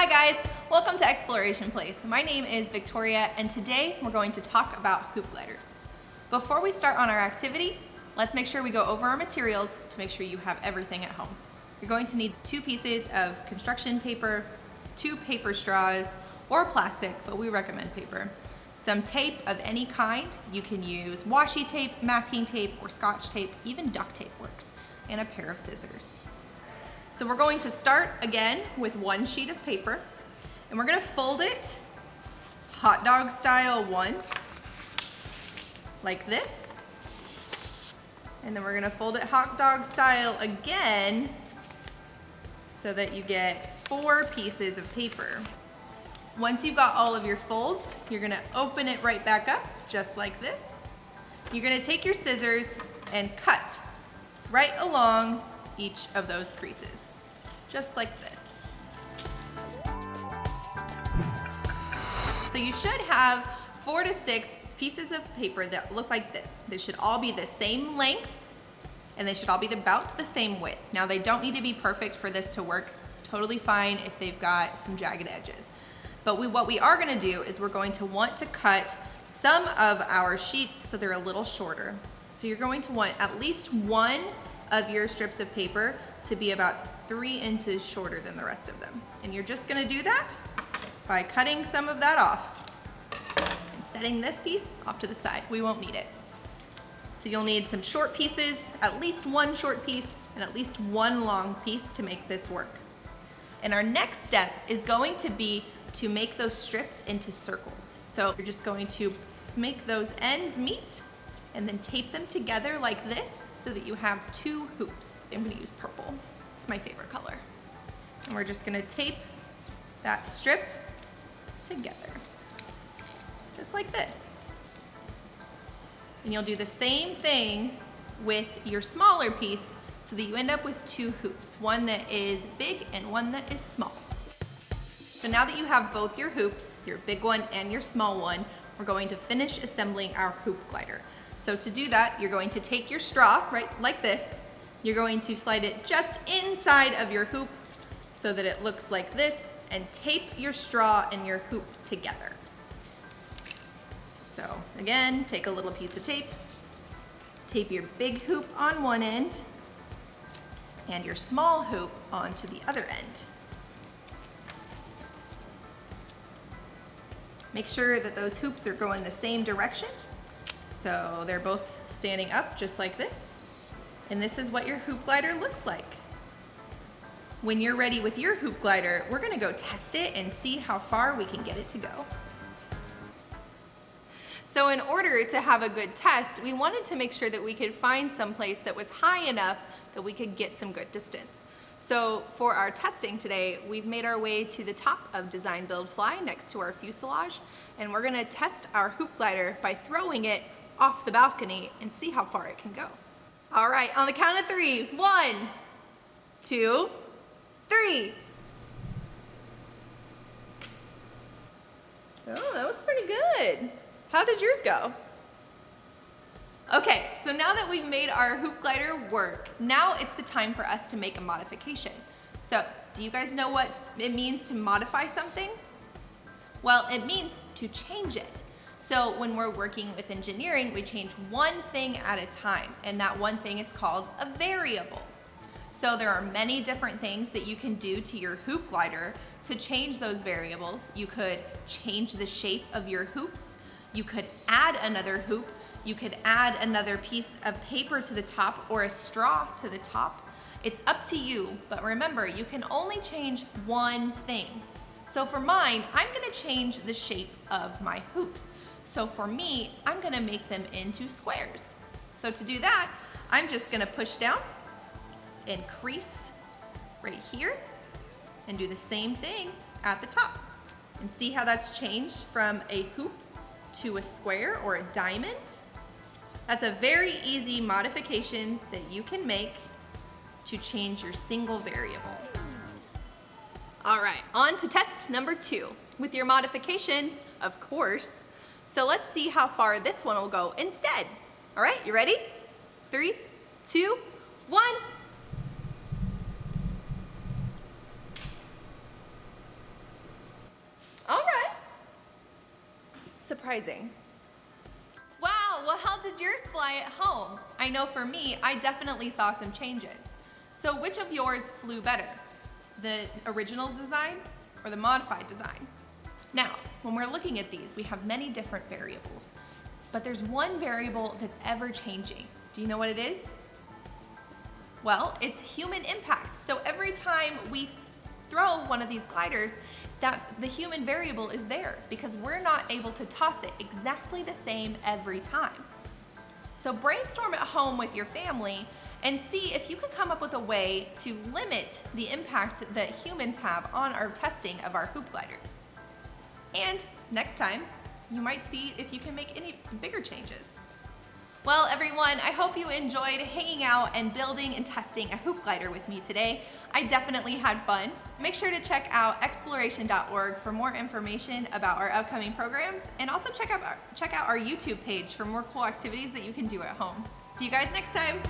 Hi guys, welcome to Exploration Place. My name is Victoria and today we're going to talk about hoop gliders. Before we start on our activity, let's make sure we go over our materials to make sure you have everything at home. You're going to need 2 pieces of construction paper, 2 paper straws, or plastic, but we recommend paper. Some tape of any kind. You can use washi tape, masking tape, or scotch tape, even duct tape works, and a pair of scissors. So we're going to start again with 1 sheet of paper, and we're gonna fold it hot dog style once, like this. And then we're gonna fold it hot dog style again so that you get 4 pieces of paper. Once you've got all of your folds, you're gonna open it right back up, just like this. You're gonna take your scissors and cut right along each of those creases, just like this. So you should have 4 to 6 pieces of paper that look like this. They should all be the same length, and they should all be about the same width. Now they don't need to be perfect for this to work. It's totally fine if they've got some jagged edges. But what we are gonna do is we're going to want to cut some of our sheets so they're a little shorter. So you're going to want at least one of your strips of paper to be about 3 inches shorter than the rest of them. And you're just gonna do that by cutting some of that off and setting this piece off to the side. We won't need it. So you'll need some short pieces, at least 1 short piece, and at least 1 long piece to make this work. And our next step is going to be to make those strips into circles. So you're just going to make those ends meet and then tape them together like this so that you have 2 hoops. I'm gonna use purple. It's my favorite color. And we're just gonna tape that strip together, just like this. And you'll do the same thing with your smaller piece so that you end up with 2 hoops, one that is big and one that is small. So now that you have both your hoops, your big one and your small one, we're going to finish assembling our hoop glider. So to do that, you're going to take your straw, right, like this. You're going to slide it just inside of your hoop so that it looks like this, and tape your straw and your hoop together. So again, take a little piece of tape, tape your big hoop on one end, and your small hoop onto the other end. Make sure that those hoops are going the same direction. So they're both standing up just like this. And this is what your hoop glider looks like. When you're ready with your hoop glider, we're gonna go test it and see how far we can get it to go. So in order to have a good test, we wanted to make sure that we could find some place that was high enough that we could get some good distance. So for our testing today, we've made our way to the top of Design Build Fly next to our fuselage, and we're gonna test our hoop glider by throwing it off the balcony and see how far it can go. All right, on the count of 3, 1, 2, 3. Oh, that was pretty good. How did yours go? Okay, so now that we've made our hoop glider work, now it's the time for us to make a modification. So, do you guys know what it means to modify something? Well, it means to change it. So when we're working with engineering, we change one thing at a time, and that one thing is called a variable. So there are many different things that you can do to your hoop glider to change those variables. You could change the shape of your hoops. You could add another hoop. You could add another piece of paper to the top or a straw to the top. It's up to you, but remember, you can only change one thing. So for mine, I'm gonna change the shape of my hoops. So for me, I'm gonna make them into squares. So to do that, I'm just gonna push down and crease right here and do the same thing at the top. And see how that's changed from a hoop to a square or a diamond? That's a very easy modification that you can make to change your single variable. All right, on to test number 2 with your modifications, of course. So let's see how far this one will go instead. All right, you ready? 3, 2, 1. surprising. Wow, well, how did yours fly at home? I know for me, I definitely saw some changes. So which of yours flew better? The original design or the modified design? Now, when we're looking at these, we have many different variables, but there's one variable that's ever changing. Do you know what it is? Well, it's human impact. So every time we throw one of these gliders, that the human variable is there because we're not able to toss it exactly the same every time. So brainstorm at home with your family and see if you can come up with a way to limit the impact that humans have on our testing of our hoop glider. And next time, you might see if you can make any bigger changes. Well, everyone, I hope you enjoyed hanging out and building and testing a hoop glider with me today. I definitely had fun. Make sure to check out exploration.org for more information about our upcoming programs, and also check out our YouTube page for more cool activities that you can do at home. See you guys next time.